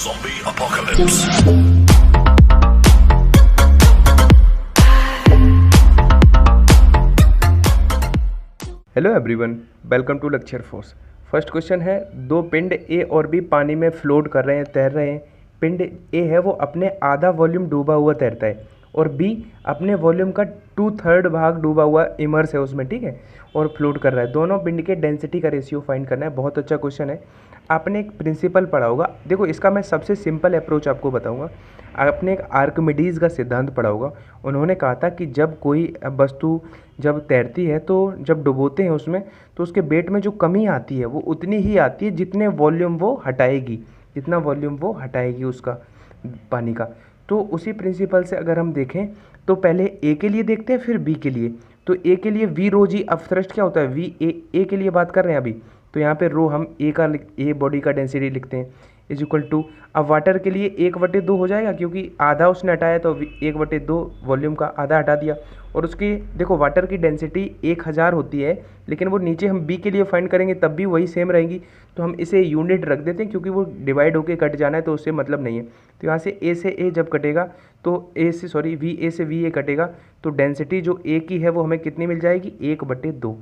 Zombie apocalypse. Hello everyone, welcome to lecture force. First question है, दो पिंड ए और बी पानी में फ्लोट कर रहे हैं, तैर रहे हैं। पिंड ए है वो अपने आधा वॉल्यूम डूबा हुआ तैरता है और बी अपने वॉल्यूम का 2/3 भाग डूबा हुआ इमर्स है उसमें, ठीक है, और फ्लोट कर रहा है। दोनों पिंड के डेंसिटी का रेशियो फाइंड करना है। बहुत अच्छा क्वेश्चन है। आपने एक प्रिंसिपल पढ़ा होगा, देखो इसका मैं सबसे सिंपल अप्रोच आपको बताऊंगा। आपने एक आर्किमिडीज का सिद्धांत पढ़ा होगा। उन्होंने कहा था कि जब कोई वस्तु जब तैरती है तो जब डुबोते हैं उसमें, तो उसके वेट में जो कमी आती है वो उतनी ही आती है जितने वॉल्यूम वो हटाएगी, जितना वॉल्यूम वो हटाएगी उसका पानी का। तो उसी प्रिंसिपल से अगर हम देखें तो पहले ए के लिए देखते हैं, फिर बी के लिए। तो ए के लिए वी रो जी, अब थ्रस्ट क्या होता है, वी ए के लिए बात कर रहे हैं अभी। तो यहाँ पे रो हम ए बॉडी का डेंसिटी लिखते हैं इज इक्वल टू, अब वाटर के लिए 1/2 हो जाएगा क्योंकि आधा उसने हटाया, तो 1/2 वॉल्यूम का आधा हटा दिया। और उसकी देखो वाटर की डेंसिटी 1000 होती है, लेकिन वो नीचे हम बी के लिए फाइंड करेंगे तब भी वही सेम रहेगी। तो हम इसे यूनिट रख देते हैं क्योंकि वो डिवाइड होके कट जाना है, तो उससे मतलब नहीं है। तो यहाँ से ए जब कटेगा तो वी ए से वी ए कटेगा, तो डेंसिटी जो ए की है वो हमें कितनी मिल जाएगी, 1/2।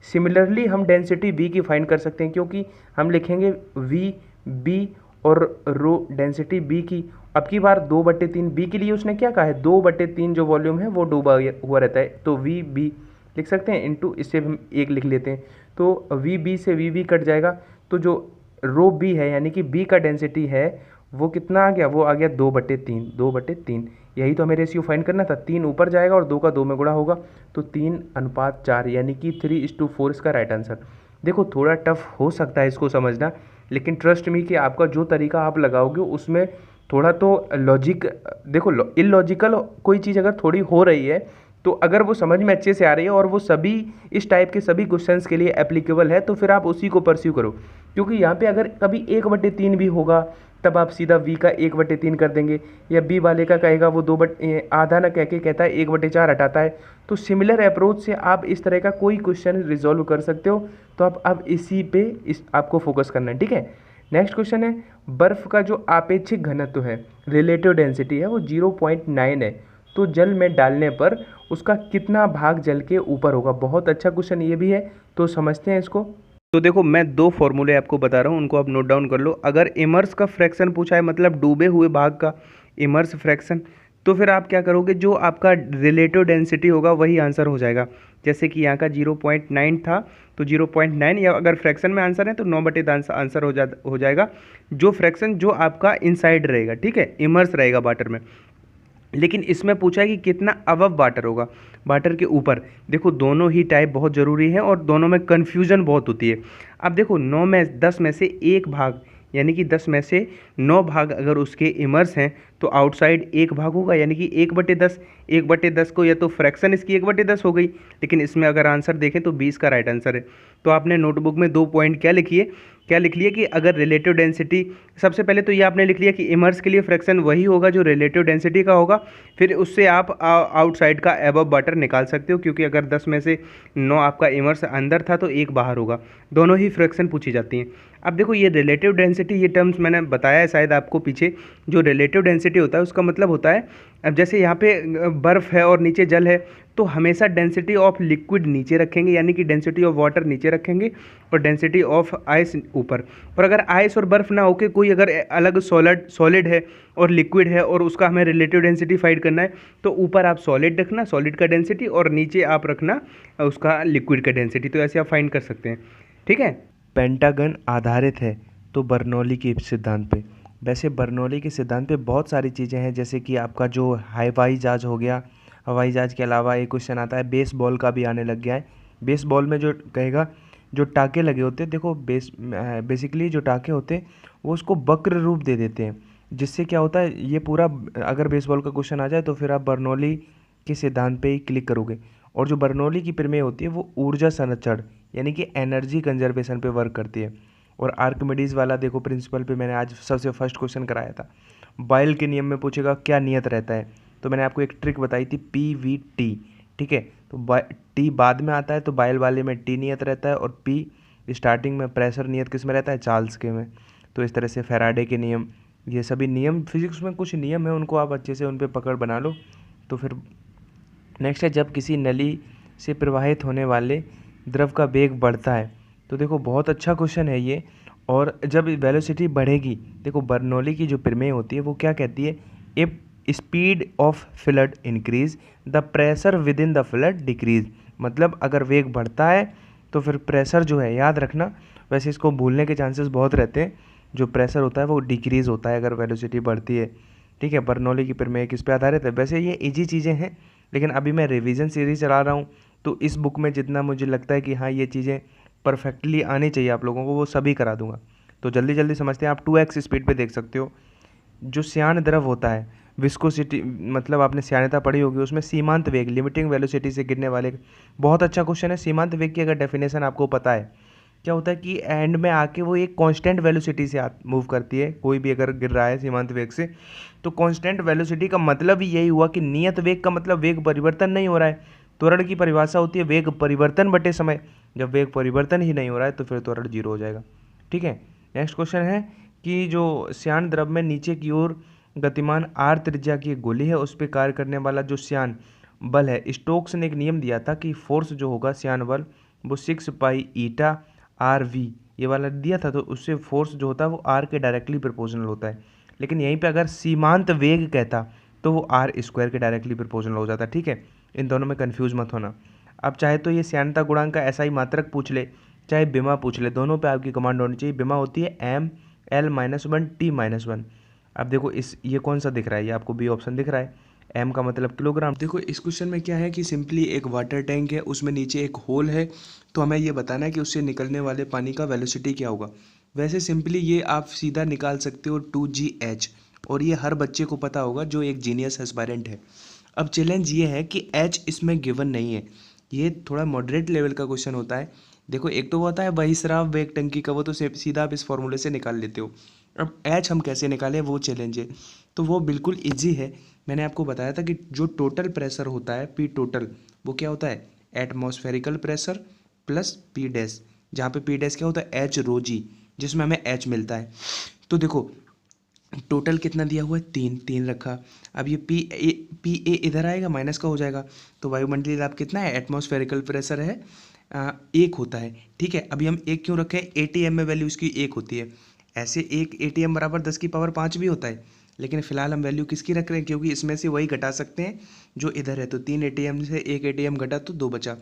सिमिलरली हम डेंसिटी बी की फाइंड कर सकते हैं क्योंकि हम लिखेंगे वी बी और रो डेंसिटी बी की। अब की बार 2/3 बी के लिए उसने क्या कहा है, 2/3 जो वॉल्यूम है वो डूबा हुआ रहता है, तो वी बी लिख सकते हैं इनटू, इससे हम एक लिख लेते हैं। तो वी बी से वी बी कट जाएगा, तो जो रो बी है यानी कि बी का डेंसिटी है वो कितना आ गया, वो आ गया 2/3। यही तो हमें रेशियो फाइंड करना था। 3 ऊपर जाएगा और 2 का 2 में गुणा होगा, तो 3:4 यानी कि 3:4 इसका राइट आंसर। देखो थोड़ा टफ हो सकता है इसको समझना, लेकिन ट्रस्ट मी कि आपका जो तरीका आप लगाओगे उसमें थोड़ा तो लॉजिक, देखो इलॉजिकल कोई चीज़ अगर थोड़ी हो रही है तो अगर वो समझ में अच्छे से आ रही है और वो सभी इस टाइप के सभी क्वेश्चंस के लिए एप्लीकेबल है, तो फिर आप उसी को परस्यू करो। क्योंकि यहाँ पे अगर कभी 1/3 भी होगा तब आप सीधा वी का 1/3 कर देंगे, या बी वाले का कहेगा वो आधा ना कह के कहता है 1/4 हटाता है। तो सिमिलर अप्रोच से आप इस तरह का कोई क्वेश्चन रिजॉल्व कर सकते हो। तो आप अब इसी पे आपको फोकस करना है, ठीक है। नेक्स्ट क्वेश्चन है, बर्फ़ का जो आपेक्षिक घनत्व है, रिलेटिव डेंसिटी है, वो 0.9 है, तो जल में डालने पर उसका कितना भाग जल के ऊपर होगा। बहुत अच्छा क्वेश्चन ये भी है, तो समझते हैं इसको। तो देखो मैं 2 फॉर्मूले आपको बता रहा हूँ, उनको आप नोट डाउन कर लो। अगर इमर्स का फ्रैक्शन पूछा है, मतलब डूबे हुए भाग का इमर्स फ्रैक्शन, तो फिर आप क्या करोगे, जो आपका रिलेटिव डेंसिटी होगा वही आंसर हो जाएगा। जैसे कि यहाँ का 0.9 था, तो 0.9, या अगर फ्रैक्शन में आंसर है तो 9/10 आंसर हो जाएगा। जो फ्रैक्शन जो आपका इनसाइड रहेगा, ठीक है, इमर्स रहेगा वाटर में। लेकिन इसमें पूछा है कि कितना अबव वाटर होगा, वाटर के ऊपर। देखो दोनों ही टाइप बहुत ज़रूरी है और दोनों में कन्फ्यूजन बहुत होती है। अब देखो 10 में से एक भाग, यानी कि 10 में से 9 भाग अगर उसके इमर्स हैं, तो आउटसाइड एक भाग होगा, यानी कि 1/10। 1/10 को या तो फ्रैक्शन इसकी 1/10 हो गई, लेकिन इसमें अगर आंसर देखें तो 20 का राइट आंसर है। तो आपने नोटबुक में 2 पॉइंट क्या लिख लिए कि अगर रिलेटिव डेंसिटी, सबसे पहले तो ये आपने लिख लिया कि इमर्स के लिए फ्रैक्शन वही होगा जो रिलेटिव डेंसिटी का होगा। फिर उससे आप आउटसाइड का एबव वाटर निकाल सकते हो, क्योंकि अगर 10 में से 9 आपका इमर्स अंदर था तो एक बाहर होगा। दोनों ही फ्रैक्शन पूछी जाती हैं। अब देखो ये रिलेटिव डेंसिटी, ये टर्म्स मैंने बताया है शायद आपको पीछे। जो रिलेटिव डेंसिटी होता है उसका मतलब होता है, अब जैसे यहाँ पे बर्फ़ है और नीचे जल है, तो हमेशा डेंसिटी ऑफ लिक्विड नीचे रखेंगे, यानी कि डेंसिटी ऑफ वाटर नीचे रखेंगे और डेंसिटी ऑफ आइस ऊपर। और अगर आइस और बर्फ़ ना होके कोई अगर अलग सॉलिड है और लिक्विड है और उसका हमें रिलेटिव डेंसिटी फाइंड करना है, तो ऊपर आप सॉलिड रखना, सॉलिड का डेंसिटी, और नीचे आप रखना उसका लिक्विड का डेंसिटी। तो ऐसे आप फाइंड कर सकते हैं, ठीक है। पेंटागन आधारित है तो बर्नौली के सिद्धांत पे। वैसे बर्नौली के सिद्धांत पे बहुत सारी चीज़ें हैं, जैसे कि आपका जो हवाई जहाज हो गया। हवाई जहाज के अलावा एक क्वेश्चन आता है, बेसबॉल का भी आने लग गया है। बेसबॉल में जो कहेगा, जो टाँके लगे होते हैं, देखो बेसिकली जो टाँके होते हैं वो उसको वक्र रूप दे देते हैं, जिससे क्या होता है, ये पूरा अगर बेसबॉल का क्वेश्चन आ जाए तो फिर आप बर्नौली के सिद्धांत पे ही क्लिक करोगे। और जो बर्नौली की प्रमेय होती है वो ऊर्जा संरक्षण यानी कि एनर्जी कंजर्वेशन पे वर्क करती है। और आर्किमिडीज वाला देखो प्रिंसिपल पे मैंने आज सबसे फर्स्ट क्वेश्चन कराया था। बॉयल के नियम में पूछेगा क्या नियत रहता है, तो मैंने आपको एक ट्रिक बताई थी, PVT, ठीक है। तो टी बाद में आता है, तो बॉयल वाले में टी नियत रहता है, और पी स्टार्टिंग में प्रेशर नियत किस में रहता है, चार्ल्स के में। तो इस तरह से फैराडे के नियम, ये सभी नियम, फिजिक्स में कुछ नियम है, उनको आप अच्छे से उन पे पकड़ बना लो तो फिर नेक्स्ट है, जब किसी नली से प्रवाहित होने वाले द्रव का वेग बढ़ता है। तो देखो बहुत अच्छा क्वेश्चन है ये। और जब वेलोसिटी बढ़ेगी, देखो बर्नौली की जो प्रमेय होती है वो क्या कहती है, if speed of flood increase the pressure with in the flood decrease. मतलब अगर वेग बढ़ता है तो फिर प्रेशर जो है, याद रखना, वैसे इसको भूलने के चांसेस बहुत रहते हैं, जो प्रेशर होता है वो डिक्रीज होता है अगर वेलोसिटी बढ़ती है। ठीक है, बर्नौली की प्रमेय किस पे आधारित है। वैसे ये इजी चीज़ें हैं, लेकिन अभी मैं रिवीजन सीरीज चला रहा हूँ, तो इस बुक में जितना मुझे लगता है कि हाँ ये चीज़ें परफेक्टली आनी चाहिए आप लोगों को, वो सभी करा दूंगा। तो जल्दी जल्दी समझते हैं। आप 2x स्पीड पे देख सकते हो। जो श्यान द्रव होता है, विस्कोसिटी, मतलब आपने श्यानता पढ़ी होगी, उसमें सीमांत वेग, लिमिटिंग वेलोसिटी से गिरने वाले, बहुत अच्छा क्वेश्चन है। सीमांत वेग की अगर डेफिनेशन आपको पता है, क्या होता है कि एंड में आके वो एक कांस्टेंट वेलोसिटी से मूव करती है, कोई भी अगर गिर रहा है सीमांत वेग से, तो कांस्टेंट वेलोसिटी का मतलब ही यही हुआ कि नियत वेग का मतलब वेग परिवर्तन नहीं हो रहा है। त्वरण की परिभाषा होती है वेग परिवर्तन बटे समय, जब वेग परिवर्तन ही नहीं हो रहा है तो फिर त्वरण जीरो हो जाएगा। ठीक है, नेक्स्ट क्वेश्चन है कि जो श्यान द्रव में नीचे की ओर गतिमान आर त्रिज्या की एक गोली है, उस पर कार्य करने वाला जो श्यान बल है, स्टोक्स ने एक नियम दिया था कि फोर्स जो होगा श्यान बल वो 6 पाई ईटा आर वी, ये वाला दिया था, तो उससे फोर्स जो होता है वो आर के डायरेक्टली प्रोपोर्शनल होता है। लेकिन यहीं पे अगर सीमांत वेग कहता तो वो आर स्क्वायर के डायरेक्टली प्रोपोर्शनल हो जाता। ठीक है, इन दोनों में कन्फ्यूज मत होना। अब चाहे तो ये श्यानता गुणांक का ऐसा ही मात्रक पूछ ले, चाहे बिमा पूछ ले, दोनों पे आपकी कमांड होनी चाहिए। बिमा होती है M L-1 T-1। अब देखो इस ये कौन सा दिख रहा है, ये आपको बी ऑप्शन दिख रहा है, एम का मतलब किलोग्राम। देखो इस क्वेश्चन में क्या है कि सिंपली एक वाटर टैंक है, उसमें नीचे एक होल है, तो हमें ये बताना है कि उससे निकलने वाले पानी का वेलोसिटी क्या होगा। वैसे सिंपली ये आप सीधा निकाल सकते हो 2GH, और ये हर बच्चे को पता होगा जो एक जीनियस एस्पायरेंट है। अब चैलेंज ये है कि H इसमें गिवन नहीं है, ये थोड़ा मॉडरेट लेवल का क्वेश्चन होता है। देखो एक तो होता है बहिस्राव वेग टंकी का, वो तो सीधा आप इस फॉर्मूले से निकाल लेते हो। अब H हम कैसे निकालें, वो चैलेंज है। तो वो बिल्कुल इजी है, मैंने आपको बताया था कि जो टोटल प्रेशर होता है P टोटल, वो क्या होता है, एटमॉस्फेरिकल प्रेशर प्लस P डैश, जहाँ पे P डैश क्या होता है, H रो जी, जिसमें हमें H मिलता है। तो देखो टोटल कितना दिया हुआ है, 3 रखा। अब ये पी ए इधर आएगा, माइनस का हो जाएगा, तो वायुमंडलीय दाब कितना है, एटमॉस्फेरिकल प्रेशर है 1 होता है। ठीक है, अभी हम 1 क्यों रखें, ATM में वैल्यू इसकी 1 होती है। ऐसे एक ATM बराबर 10 की पावर 5 भी होता है, लेकिन फिलहाल हम वैल्यू किसकी रख रहे हैं, क्योंकि इसमें से वही घटा सकते हैं जो इधर है। तो 3 ATM से 1 ATM घटा तो 2 बचा,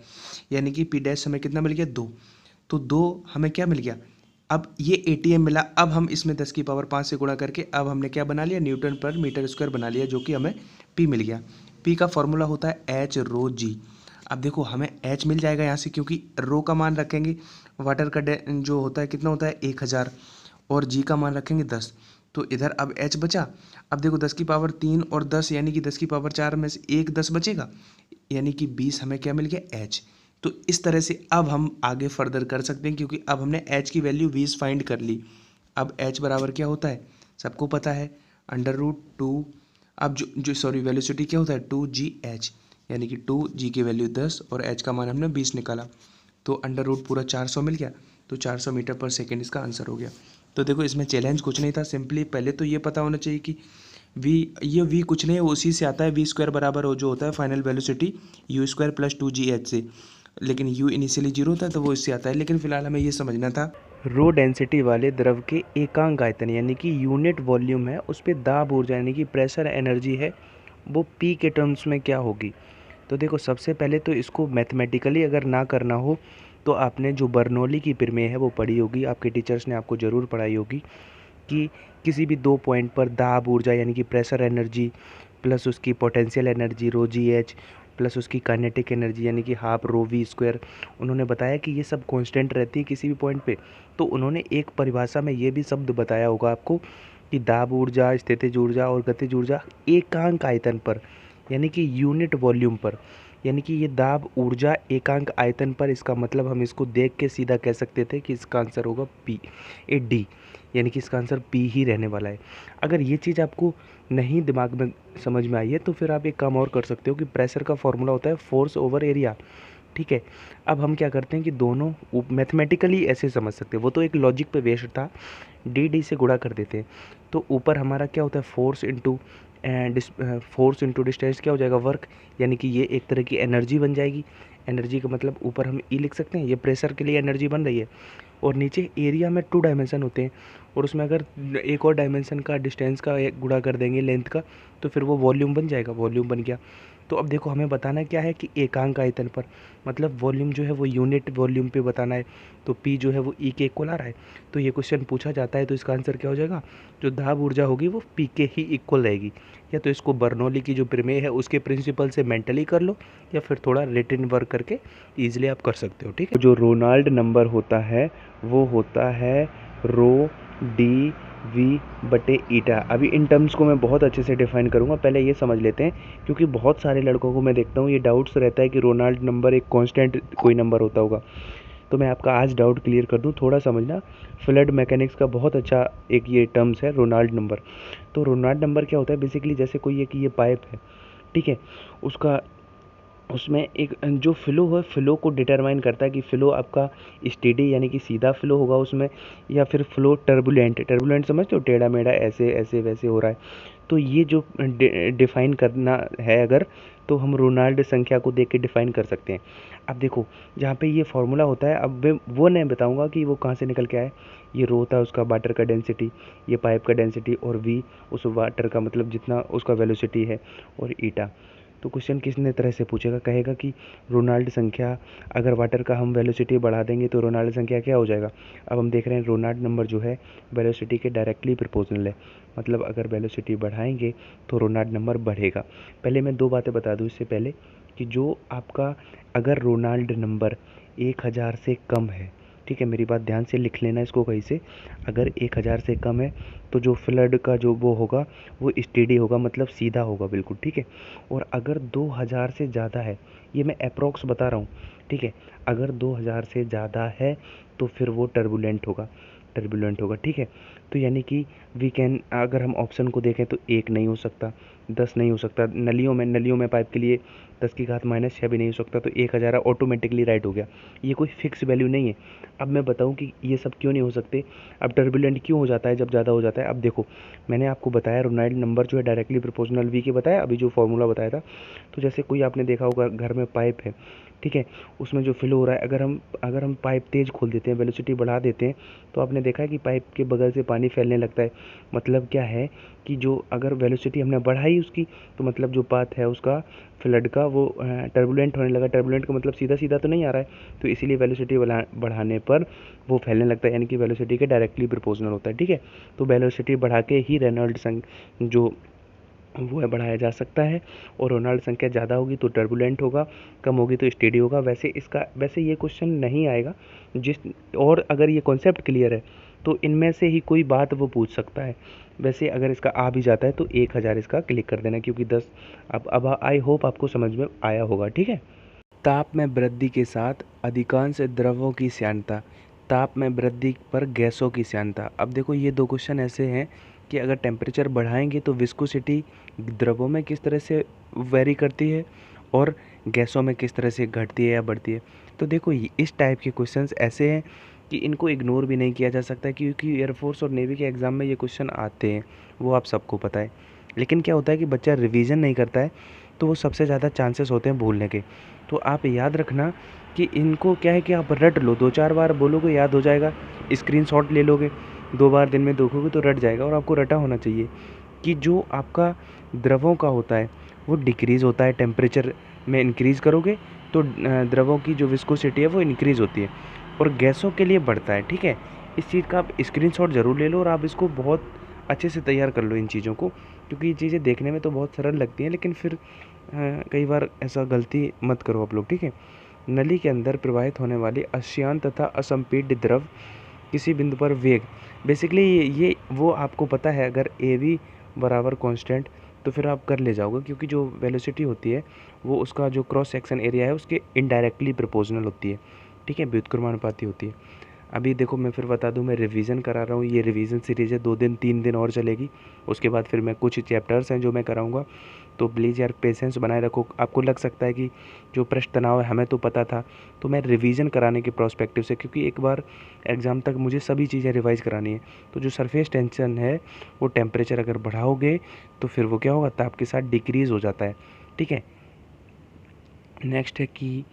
यानी कि P डैश हमें कितना मिल गया, 2। तो 2 हमें क्या मिल गया, अब ये ATM मिला। अब हम इसमें 10 की पावर 5 से गुणा करके अब हमने क्या बना लिया, न्यूटन पर मीटर स्क्वायर बना लिया, जो कि हमें P मिल गया। P का फॉर्मूला होता है H रो जी। अब देखो हमें H मिल जाएगा यहाँ से, क्योंकि रो का मान रखेंगे, वाटर का जो होता है कितना होता है 1000, और जी का मान रखेंगे 10, तो इधर अब H बचा। अब देखो 10 की पावर 3 और 10, यानी कि 10 की पावर 4 में से एक 10 बचेगा, यानी कि 20 हमें क्या मिल गया, H। तो इस तरह से अब हम आगे फर्दर कर सकते हैं, क्योंकि अब हमने H की वैल्यू 20 फाइंड कर ली। अब H बराबर क्या होता है, सबको पता है, √2। अब जो सॉरी वेलोसिटी क्या होता है, 2GH, यानी कि 2G की वैल्यू 10 और H का मान हमने 20 निकाला, तो अंडर रूट पूरा 400 मिल गया, तो 400 मीटर पर सेकेंड इसका आंसर हो गया। तो देखो इसमें चैलेंज कुछ नहीं था, सिंपली पहले तो ये पता होना चाहिए कि V कुछ नहीं है, उसी से आता है V स्क्वायर बराबर हो जो होता है final velocity U² plus 2GH से, लेकिन U इनिशियली 0 होता है तो वो इससे आता है। लेकिन फिलहाल हमें ये समझना था, रो डेंसिटी वाले द्रव के एकांक आयतन यानी कि यूनिट वॉल्यूम है, उस पर दाब ऊर्जा यानी कि प्रेशर एनर्जी है, वो P के टर्म्स में क्या होगी। तो देखो सबसे पहले तो इसको मैथमेटिकली अगर ना करना हो तो आपने जो बर्नौली की प्रमेय है वो पढ़ी होगी, आपके टीचर्स ने आपको ज़रूर पढ़ाई होगी, कि किसी भी 2 पॉइंट पर दाब ऊर्जा यानी कि प्रेशर एनर्जी प्लस उसकी पोटेंशियल एनर्जी ρGH प्लस उसकी काइनेटिक एनर्जी यानी कि हाफ ρV², उन्होंने बताया कि ये सब कांस्टेंट रहती है किसी भी पॉइंट पे। तो उन्होंने एक परिभाषा में ये भी शब्द बताया होगा आपको कि दाब ऊर्जा, स्थितिज ऊर्जा और गतिज ऊर्जा एकांक आयतन पर यानी कि यूनिट वॉल्यूम पर, यानी कि ये दाब ऊर्जा एकांक आयतन पर, इसका मतलब हम इसको देख के सीधा कह सकते थे कि इसका आंसर होगा D, यानी कि इसका आंसर P ही रहने वाला है। अगर ये चीज़ आपको नहीं दिमाग में समझ में आई है तो फिर आप एक काम और कर सकते हो कि प्रेशर का फॉर्मूला होता है फोर्स ओवर एरिया। ठीक है। अब हम क्या करते हैं कि दोनों मैथमेटिकली ऐसे समझ सकते हैं, वो तो एक लॉजिक पे बेस्ड था, डी डी से गुणा कर देते हैं। तो ऊपर हमारा क्या होता है, फोर्स इंटू डिस्टेंस क्या हो जाएगा, वर्क, यानी कि ये एक तरह की एनर्जी बन जाएगी। एनर्जी का मतलब ऊपर हम ई लिख सकते हैं, ये प्रेशर के लिए एनर्जी बन रही है। और नीचे एरिया में 2 डायमेंशन होते हैं, और उसमें अगर एक और डायमेंशन का डिस्टेंस का एक गुणा कर देंगे लेंथ का, तो फिर वो वॉल्यूम बन जाएगा, वॉल्यूम बन गया। तो अब देखो हमें बताना क्या है कि एकांक आयतन पर, मतलब वॉल्यूम जो है वो यूनिट वॉल्यूम पे बताना है। तो पी जो है वो ई के इक्वल आ रहा है। तो ये क्वेश्चन पूछा जाता है तो इसका आंसर क्या हो जाएगा, जो दाब ऊर्जा होगी वो पी के ही इक्वल रहेगी। या तो इसको बर्नौली की जो प्रमेय है उसके प्रिंसिपल से मेंटली कर लो, या फिर थोड़ा रिटन वर्क करके ईजिली आप कर सकते हो, ठीक है। जो रोनाल्ड नंबर होता है वो होता है रो डी वी बटे ईटा। अभी इन टर्म्स को मैं बहुत अच्छे से डिफाइन करूँगा, पहले ये समझ लेते हैं, क्योंकि बहुत सारे लड़कों को मैं देखता हूँ ये डाउट्स रहता है कि रोनाल्ड नंबर एक कांस्टेंट कोई नंबर होता होगा। तो मैं आपका आज डाउट क्लियर कर दूं, थोड़ा समझना। फ्लड मैकेनिक्स का बहुत अच्छा एक ये टर्म्स है रोनाल्ड नंबर। तो रोनाल्ड नंबर क्या होता है, बेसिकली जैसे कोई एक ये पाइप है, ठीक है, उसका उसमें एक जो फ़्लो है, फ़्लो को डिटरमाइन करता है कि फ़्लो आपका स्टेडी यानी कि सीधा फ़्लो होगा उसमें, या फिर फ़्लो टर्बुलेंट, टर्बुलेंट समझते हो, टेढ़ा मेढ़ा ऐसे ऐसे वैसे हो रहा है। तो ये जो डिफ़ाइन करना है अगर, तो हम रोनाल्ड संख्या को देख के डिफ़ाइन कर सकते हैं। अब देखो जहाँ पे ये फार्मूला होता है, अब मैं वो नहीं बताऊँगा कि वो कहाँ से निकल के आए। ये रो होता है उसका वाटर का डेंसिटी, ये पाइप का डेंसिटी, और वी उस वाटर का मतलब जितना उसका वेलोसिटी है, और ईटा। तो क्वेश्चन किसने तरह से पूछेगा, कहेगा कि रोनाल्ड संख्या, अगर वाटर का हम वेलोसिटी बढ़ा देंगे तो रोनाल्ड संख्या क्या हो जाएगा। अब हम देख रहे हैं रोनाल्ड नंबर जो है वेलोसिटी के डायरेक्टली प्रोपोर्शनल है, मतलब अगर वेलोसिटी बढ़ाएंगे तो रोनाल्ड नंबर बढ़ेगा। पहले मैं 2 बातें बता दूं इससे पहले, कि जो आपका अगर रोनाल्ड नंबर 1000 से कम है, ठीक है, मेरी बात ध्यान से लिख लेना इसको कहीं से, अगर 1000 से कम है तो जो फ्लड का जो वो होगा वो स्टेडी होगा, मतलब सीधा होगा बिल्कुल, ठीक है। और अगर 2000 से ज़्यादा है, ये मैं अप्रॉक्स बता रहा हूँ, ठीक है, अगर 2000 से ज़्यादा है तो फिर वो टर्बुलेंट होगा, टर्बुलेंट होगा, ठीक है। तो यानी कि वी कैन, अगर हम ऑप्शन को देखें तो 1 नहीं हो सकता, 10 नहीं हो सकता, नलियों में पाइप के लिए 10⁻⁻6 भी नहीं हो सकता, तो 1000 ऑटोमेटिकली राइट हो गया। ये कोई फिक्स वैल्यू नहीं है। अब मैं बताऊं कि ये सब क्यों नहीं हो सकते, अब टर्बुलेंट क्यों हो जाता है जब ज़्यादा हो जाता है। अब देखो मैंने आपको बताया रोनाल्ड नंबर जो है डायरेक्टली प्रोपोर्शनल वी के बताया, अभी जो फॉर्मूला बताया था। तो जैसे कोई आपने देखा होगा घर में पाइप है, ठीक है, उसमें जो फ्लो हो रहा है, अगर हम पाइप तेज़ खोल देते हैं, वेलोसिटी बढ़ा देते हैं, तो आपने देखा है कि पाइप के बगल से पानी फैलने लगता है। मतलब क्या है कि जो अगर वेलोसिटी हमने बढ़ाई उसकी, तो मतलब जो पाथ है उसका फ्लड का वो टर्बुलेंट होने लगा। टर्बुलेंट का मतलब सीधा सीधा तो नहीं आ रहा है, तो इसीलिए वेलोसिटी बढ़ाने पर वो फैलने लगता है, यानी कि वेलोसिटी के डायरेक्टली प्रोपोर्शनल होता है, ठीक है। तो वेलोसिटी बढ़ा के ही रेनॉल्ड जो वो है बढ़ाया जा सकता है। और रोनाल्ड संख्या ज़्यादा होगी तो टर्बुलेंट होगा, कम होगी तो स्टेडी होगा। वैसे ये क्वेश्चन नहीं आएगा और अगर ये कॉन्सेप्ट क्लियर है तो इनमें से ही कोई बात वो पूछ सकता है। वैसे अगर इसका आ भी जाता है तो 1000 इसका क्लिक कर देना, क्योंकि 10 अब आई होप आपको समझ में आया होगा, ठीक है। ताप में वृद्धि के साथ अधिकांश द्रवों की श्यानता, ताप में वृद्धि पर गैसों की श्यानता। अब देखो ये 2 क्वेश्चन ऐसे हैं कि अगर टेम्परेचर बढ़ाएंगे तो विस्कोसिटी द्रवों में किस तरह से वेरी करती है, और गैसों में किस तरह से घटती है या बढ़ती है। तो देखो इस टाइप के क्वेश्चंस ऐसे हैं कि इनको इग्नोर भी नहीं किया जा सकता, क्योंकि एयरफोर्स और नेवी के एग्ज़ाम में ये क्वेश्चन आते हैं, वो आप सबको पता है। लेकिन क्या होता है कि बच्चा रिवीजन नहीं करता है, तो वो सबसे ज़्यादा चांसेस होते हैं भूलने के। तो आप याद रखना कि इनको क्या है कि आप रट लो, 2-4 बार बोलोगे याद हो जाएगा, स्क्रीनशॉट ले लोगे, 2 बार दिन में देखोगे तो रट जाएगा। और आपको रटा होना चाहिए कि जो आपका द्रवों का होता है वो डिक्रीज़ होता है, टेम्परेचर में इंक्रीज़ करोगे तो द्रवों की जो विस्कोसिटी है वो इंक्रीज़ होती है, और गैसों के लिए बढ़ता है, ठीक है। इस चीज़ का आप स्क्रीनशॉट ज़रूर ले लो, और आप इसको बहुत अच्छे से तैयार कर लो इन चीज़ों को, क्योंकि ये चीज़ें देखने में तो बहुत सरल लगती हैं, लेकिन फिर कई बार ऐसा गलती मत करो आप लोग, ठीक है। नली के अंदर प्रवाहित होने वाली अश्यान तथा असंपीड्य द्रव किसी बिंदु पर वेग, बेसिकली ये वो आपको पता है, अगर ए वी बराबर कांस्टेंट तो फिर आप कर ले जाओगे, क्योंकि जो वेलोसिटी होती है वो उसका जो क्रॉस सेक्शन एरिया है उसके इनडायरेक्टली प्रोपोर्शनल होती है, ठीक है, व्युत्क्रमानुपाती होती है। अभी देखो मैं फिर बता दूं, मैं रिवीजन करा रहा हूँ, ये रिवीजन सीरीज़ है, 2 दिन 3 दिन और चलेगी। उसके बाद फिर मैं कुछ चैप्टर्स हैं जो मैं कराऊंगा। तो प्लीज़ यार पेशेंस बनाए रखो। आपको लग सकता है कि जो पृष्ठ तनाव है हमें तो पता था, तो मैं रिवीजन कराने के प्रोस्पेक्टिव से, क्योंकि एक बार एग्ज़ाम तक मुझे सभी चीज़ें रिवाइज़ करानी है। तो जो सरफेस टेंशन है वो टेम्परेचर अगर बढ़ाओगे तो फिर वो क्या होगा, ताप के साथ डिक्रीज़ हो जाता है। ठीक है। नेक्स्ट है कि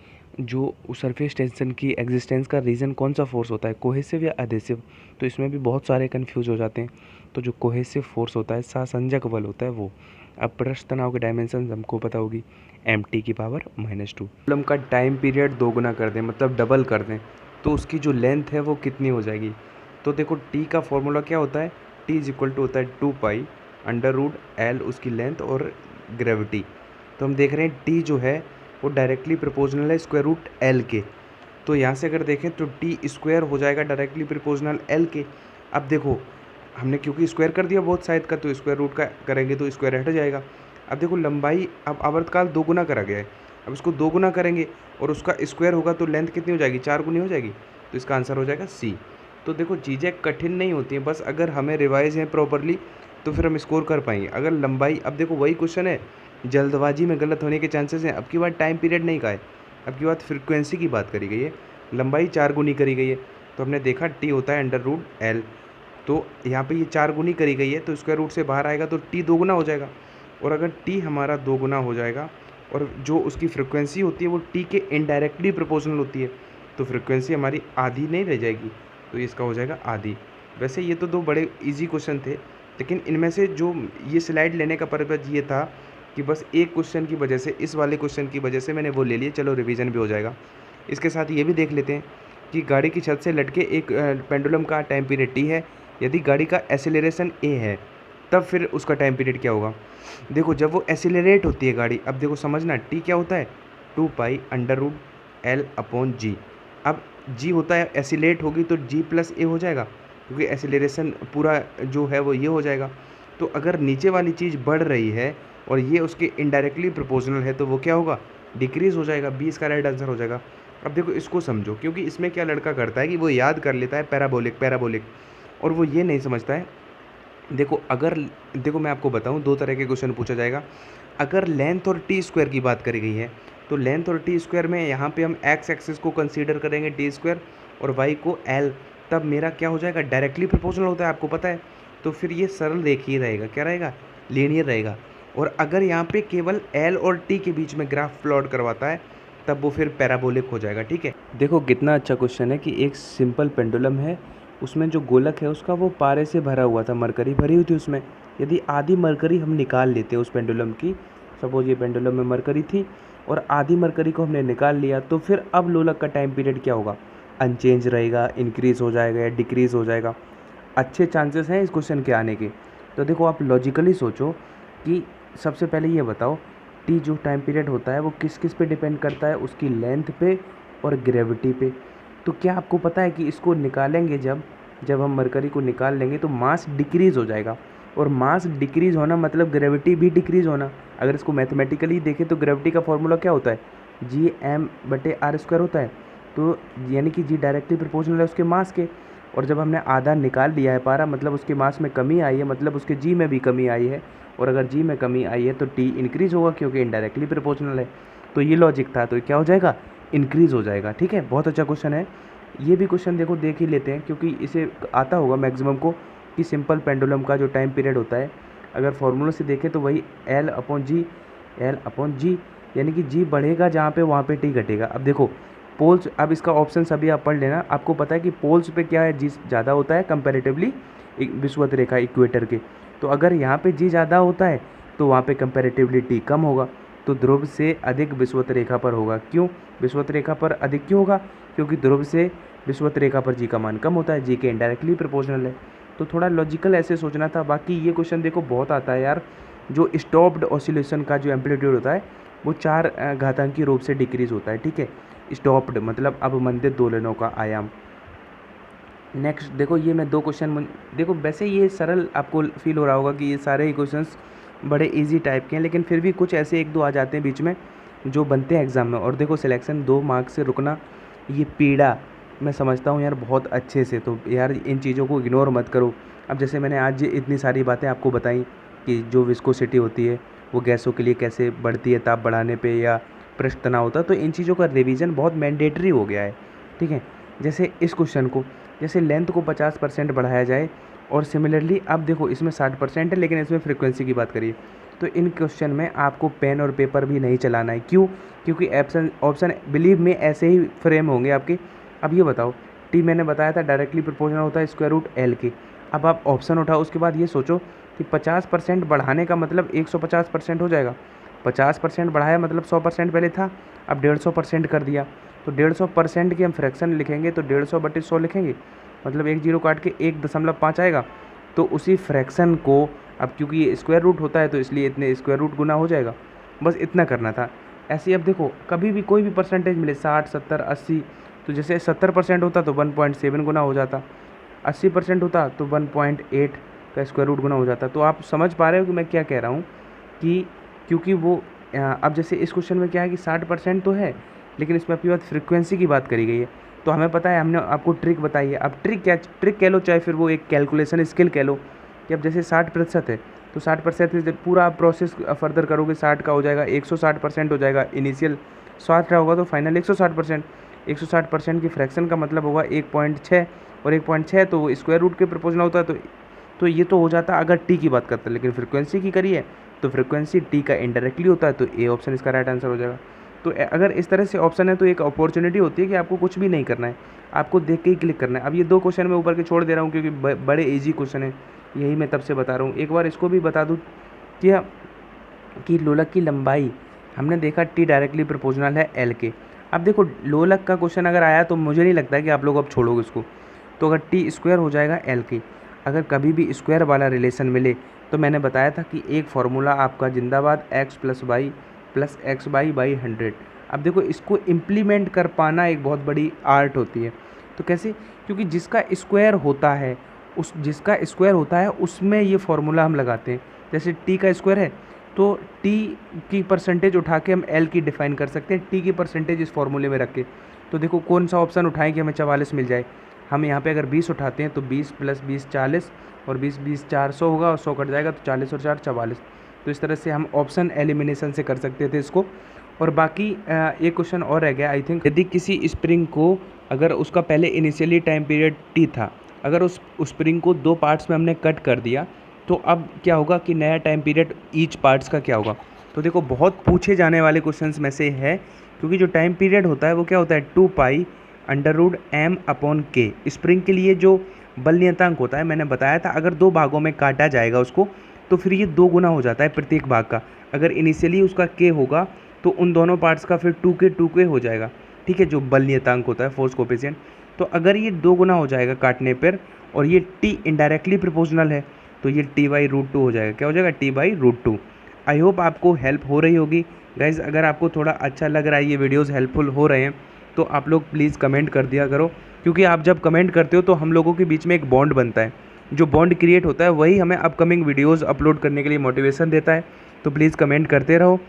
जो सरफेस टेंशन की एग्जिस्टेंस का रीज़न कौन सा फोर्स होता है, कोहेसिव या अधेसिव। तो इसमें भी बहुत सारे कन्फ्यूज हो जाते हैं। तो जो कोहेसिव फोर्स होता है, सहसंजक बल होता है वो। अब पृष्ठ तनाव के डायमेंशन हमको पता होगी, mt की पावर -2। प्रॉब्लम का टाइम पीरियड दोगुना कर दें, मतलब डबल कर दें, तो उसकी जो लेंथ है वो कितनी हो जाएगी। तो देखो t का फॉर्मूला क्या होता है, t इज इक्वल टू होता है 2π√L उसकी लेंथ और ग्रेविटी। तो हम देख रहे हैं t जो है वो डायरेक्टली प्रोपोर्शनल है स्क्वायर रूट एल के। तो यहाँ से अगर देखें तो टी स्क्वायर हो जाएगा डायरेक्टली प्रोपोर्शनल एल के। अब देखो हमने क्योंकि स्क्वायर कर दिया बहुत साइड का, तो स्क्वायर रूट का करेंगे तो स्क्वायर हट जाएगा। अब देखो लंबाई, अब आवर्तकाल 2 गुना करा गया है, अब इसको 2 गुना करेंगे और उसका स्क्वायर होगा तो लेंथ कितनी हो जाएगी, 4 गुनी हो जाएगी। तो इसका आंसर हो जाएगा सी। तो देखो चीज़ें कठिन नहीं होती हैं, बस अगर हमें रिवाइज है प्रॉपरली तो फिर हम स्कोर कर पाएंगे। अगर लंबाई, अब देखो वही क्वेश्चन है, जल्दबाजी में गलत होने के चांसेस हैं। अब की बात टाइम पीरियड नहीं का है, अब की बात फ्रीक्वेंसी की बात करी गई है। लंबाई 4 गुनी करी गई है, तो हमने देखा टी होता है √L। तो यहाँ पे ये 4 गुनी करी गई है, तो स्क्वायर रूट से बाहर आएगा तो टी 2 गुना हो जाएगा। और अगर टी हमारा 2 गुना हो जाएगा और जो उसकी फ्रिक्वेंसी होती है वो टी के इनडायरेक्टली प्रोपोर्शनल होती है, तो फ्रिक्वेंसी हमारी आधी नहीं रह जाएगी, तो इसका हो जाएगा आधी। वैसे ये तो 2 बड़े ईजी क्वेश्चन थे, लेकिन इनमें से जो ये स्लाइड लेने का पर्पज़ ये था कि बस एक क्वेश्चन की वजह से, इस वाले क्वेश्चन की वजह से मैंने वो ले लिए, चलो रिवीजन भी हो जाएगा। इसके साथ ये भी देख लेते हैं कि गाड़ी की छत से लटके एक पेंडुलम का टाइम पीरियड टी है, यदि गाड़ी का एक्सेलरेशन ए है तब फिर उसका टाइम पीरियड क्या होगा। देखो जब वो एक्सेलरेट होती है गाड़ी, अब देखो समझना टी क्या होता है, 2π√L/g। अब g होता है, एक्सेलरेट होगी तो g+a हो जाएगा, क्योंकि एक्सेलरेशन पूरा जो है वो ये हो जाएगा। तो अगर नीचे वाली चीज़ बढ़ रही है और ये उसके इनडायरेक्टली प्रोपोर्शनल है तो वो क्या होगा, डिक्रीज़ हो जाएगा। 20 का राइट आंसर हो जाएगा। अब देखो इसको समझो, क्योंकि इसमें क्या लड़का करता है कि वो याद कर लेता है पैराबोलिक, और वो ये नहीं समझता है। देखो देखो मैं आपको बताऊं, 2 तरह के क्वेश्चन पूछा जाएगा। अगर लेंथ और टी स्क्वायर की बात करी गई है तो लेंथ और टी स्क्वायर में यहाँ पे हम एक्स एक्सिस को कंसीडर करेंगे टी स्क्वायर और वाई को एल, तब मेरा क्या हो जाएगा, डायरेक्टली प्रोपोर्शनल होता है, आपको पता है। तो फिर ये सरल रेखीय रहेगा, क्या रहेगा, लीनियर रहेगा। और अगर यहाँ पे केवल एल और टी के बीच में ग्राफ प्लॉट करवाता है तब वो फिर पैराबोलिक हो जाएगा। ठीक है, देखो कितना अच्छा क्वेश्चन है कि एक सिंपल पेंडुलम है, उसमें जो गोलक है उसका वो पारे से भरा हुआ था, मरकरी भरी हुई थी उसमें। यदि आधी मरकरी हम निकाल लेते हैं उस पेंडुलम की, सपोज ये पेंडुलम में मरकरी थी और आधी मरकरी को हमने निकाल लिया, तो फिर अब लोलक का टाइम पीरियड क्या होगा, अनचेंज रहेगा, इंक्रीज़ हो जाएगा या डिक्रीज़ हो जाएगा। अच्छे चांसेस हैं इस क्वेश्चन के आने के। तो देखो आप लॉजिकली सोचो कि सबसे पहले ये बताओ टी जो टाइम पीरियड होता है वो किस किस पे डिपेंड करता है, उसकी लेंथ पे और ग्रेविटी पे। तो क्या आपको पता है कि इसको निकालेंगे, जब हम मरकरी को निकाल लेंगे तो मास डिक्रीज़ हो जाएगा, और मास डिक्रीज़ होना मतलब ग्रेविटी भी डिक्रीज़ होना। अगर इसको मैथमेटिकली देखें तो ग्रेविटी का फॉर्मूला क्या होता है, Gm/r² होता है। तो यानी कि जी डायरेक्टली प्रोपोर्शनल है उसके मास के, और जब हमने आधा निकाल दिया है पारा, मतलब उसके मास में कमी आई है, मतलब उसके जी में भी कमी आई है, और अगर जी में कमी आई है तो टी इंक्रीज़ होगा क्योंकि इनडायरेक्टली प्रोपोर्शनल है। तो ये लॉजिक था, तो क्या हो जाएगा, इंक्रीज़ हो जाएगा। ठीक है, बहुत अच्छा क्वेश्चन है। ये भी क्वेश्चन देखो देख ही लेते हैं, क्योंकि इसे आता होगा मैक्सिमम को कि सिंपल पेंडुलम का जो टाइम पीरियड होता है, अगर फॉर्मूला से देखें तो वही L/G, यानी कि जी बढ़ेगा जहाँ पे वहाँ पे टी घटेगा। अब देखो पोल्स, अब इसका ऑप्शन सभी आप पढ़ लेना। आपको पता है कि पोल्स पे क्या है, जी ज़्यादा होता है कंपैरेटिवली विषुवत रेखा इक्वेटर के। तो अगर यहाँ पे जी ज़्यादा होता है तो वहाँ पे कंपैरेटिवली टी कम होगा, तो ध्रुव से अधिक विषुवत रेखा पर होगा। क्यों विषुवत रेखा पर अधिक क्यों होगा, क्योंकि ध्रुव से विषुवत रेखा पर जी का मान कम होता है, जी के इनडायरेक्टली प्रोपोर्शनल है। तो थोड़ा लॉजिकल ऐसे सोचना था। बाकी ये क्वेश्चन देखो बहुत आता है यार, जो स्टॉप्ड ऑसिलेशन का जो एम्पलीट्यूड होता है वो 4 घातांकी रूप से डिक्रीज होता है। ठीक है, स्टॉप्ड मतलब अवमंदित दोलनों का आयाम। नेक्स्ट देखो ये मैं 2 क्वेश्चन, देखो वैसे ये सरल आपको फील हो रहा होगा कि ये सारे ही क्वेश्चंस बड़े इजी टाइप के हैं, लेकिन फिर भी कुछ ऐसे 1-2 आ जाते हैं बीच में जो बनते हैं एग्ज़ाम में। और देखो सिलेक्शन 2 मार्क्स से रुकना, ये पीड़ा मैं समझता हूँ यार बहुत अच्छे से, तो यार इन चीज़ों को इग्नोर मत करो। अब जैसे मैंने आज इतनी सारी बातें आपको बताई कि जो विस्कोसिटी होती है वो गैसों के लिए कैसे बढ़ती है ताप बढ़ाने पे या पृष्ठ तनाव होता है, तो इन चीज़ों का रिवीजन बहुत मैंडेटरी हो गया है, ठीक है। जैसे इस क्वेश्चन को, जैसे लेंथ को 50% बढ़ाया जाए और सिमिलरली अब देखो इसमें 60% है लेकिन इसमें फ्रीक्वेंसी की बात करिए, तो इन क्वेश्चन में आपको पेन और पेपर भी नहीं चलाना है। क्यों? क्योंकि ऑप्शन बिलीव में ऐसे ही फ्रेम होंगे आपके। अब ये बताओ, टी मैंने बताया था डायरेक्टली प्रोपोर्शनल होता है स्क्वायर रूट एल के। अब आप ऑप्शन उठाओ, उसके बाद ये सोचो कि 50% बढ़ाने का मतलब 150% हो जाएगा। 50% बढ़ाया मतलब 100% पहले था, अब 150% कर दिया, तो 150% की हम फ्रैक्शन लिखेंगे तो 150/100 लिखेंगे, मतलब एक जीरो काट के 1.5 आएगा। तो उसी फ्रैक्शन को अब क्योंकि ये स्क्वायर रूट होता है तो इसलिए इतने स्क्वायर रूट गुना हो जाएगा, बस इतना करना था। ऐसे ही अब देखो कभी भी कोई भी परसेंटेज मिले 60, 70, 80, तो जैसे 70% होता तो 1.7 गुना हो जाता, 80% होता तो 1.8 का स्क्वायर रूट गुना हो जाता। तो आप समझ पा रहे हो कि मैं क्या कह रहा हूँ कि क्योंकि वो अब जैसे इस क्वेश्चन में क्या है कि 60% तो है लेकिन इसमें अपनी बात फ्रीक्वेंसी की बात करी गई है, तो हमें पता है, हमने आपको ट्रिक बताई है। अब ट्रिक क्या, ट्रिक कह लो चाहे फिर वो एक कैलकुलेशन स्किल कह लो कि अब जैसे 60% है तो 60% से पूरा आप प्रोसेस फर्दर करोगे 60 का हो जाएगा 160% हो जाएगा। इनिशियल 60 का होगा तो फाइनल 160%। 160% की फ्रैक्शन का मतलब होगा 1.6 और 1.6 तो स्क्वायर रूट के प्रोपोर्शनल होता है, तो ये तो हो जाता अगर टी की बात करते हैं। लेकिन फ्रीक्वेंसी की करिए तो फ्रीक्वेंसी टी का इनडायरेक्टली होता है, तो ए ऑप्शन इसका राइट आंसर हो जाएगा। तो अगर इस तरह से ऑप्शन है तो एक अपॉर्चुनिटी होती है कि आपको कुछ भी नहीं करना है, आपको देख के ही क्लिक करना है। अब ये 2 क्वेश्चन मैं ऊपर के छोड़ दे रहा हूँ क्योंकि बड़े ईजी क्वेश्चन है, यही मैं तब से बता रहा हूँ। एक बार इसको भी बता दूँ कि लोलक की लंबाई हमने देखा टी डायरेक्टली प्रोपोर्शनल है एल के। अब देखो लोलक का क्वेश्चन अगर आया तो मुझे नहीं लगता कि आप लोग अब छोड़ोगे उसको, तो अगर टी स्क्वायर हो जाएगा एल के। अगर कभी भी स्क्वायर वाला रिलेशन मिले तो मैंने बताया था कि एक फार्मूला आपका जिंदाबाद x + y + x/100। अब देखो इसको इम्प्लीमेंट कर पाना एक बहुत बड़ी आर्ट होती है। तो कैसे? क्योंकि जिसका स्क्वायर होता है उसमें ये फार्मूला हम लगाते हैं। जैसे टी का स्क्वायर है तो टी की परसेंटेज उठा के हम एल की डिफाइन कर सकते हैं, टी की परसेंटेज इस फार्मूले में रख के। तो देखो कौन सा ऑप्शन उठाएं कि हमें 44 मिल जाए। हम यहाँ पे अगर 20 उठाते हैं तो 20 + 20 40 और 20 + 20 400 होगा और 100 कट जाएगा तो 40 और 4 44। तो इस तरह से हम ऑप्शन एलिमिनेशन से कर सकते थे इसको। और बाकी एक क्वेश्चन और रह गया आई थिंक, यदि किसी स्प्रिंग को अगर उसका पहले इनिशियली टाइम पीरियड टी था, अगर उस स्प्रिंग को 2 पार्ट्स में हमने कट कर दिया तो अब क्या होगा कि नया टाइम पीरियड ईच पार्ट्स का क्या होगा। तो देखो बहुत पूछे जाने वाले क्वेश्चंस में से है, क्योंकि जो टाइम पीरियड होता है वो क्या होता है 2π√m/k। स्प्रिंग के लिए जो बल नियतांक होता है मैंने बताया था, अगर 2 भागों में काटा जाएगा उसको तो फिर ये 2 गुना हो जाता है प्रत्येक भाग का। अगर इनिशियली उसका k होगा तो उन दोनों पार्ट्स का फिर 2k हो जाएगा, ठीक है, जो बल नियतांक होता है फोर्स कोफिशिएंट। तो अगर ये 2 गुना हो जाएगा काटने पर और ये t इनडायरेक्टली प्रोपोर्शनल है तो ये t/√2 हो जाएगा। क्या हो जाएगा? t/√2। आई होप आपको हेल्प हो रही होगी गाइज़। अगर आपको थोड़ा अच्छा लग रहा है, ये वीडियोज़ हेल्पफुल हो रहे हैं, तो आप लोग प्लीज़ कमेंट कर दिया करो, क्योंकि आप जब कमेंट करते हो तो हम लोगों के बीच में एक बॉन्ड बनता है। जो बॉन्ड क्रिएट होता है वही हमें अपकमिंग वीडियोज़ अपलोड करने के लिए मोटिवेशन देता है। तो प्लीज़ कमेंट करते रहो।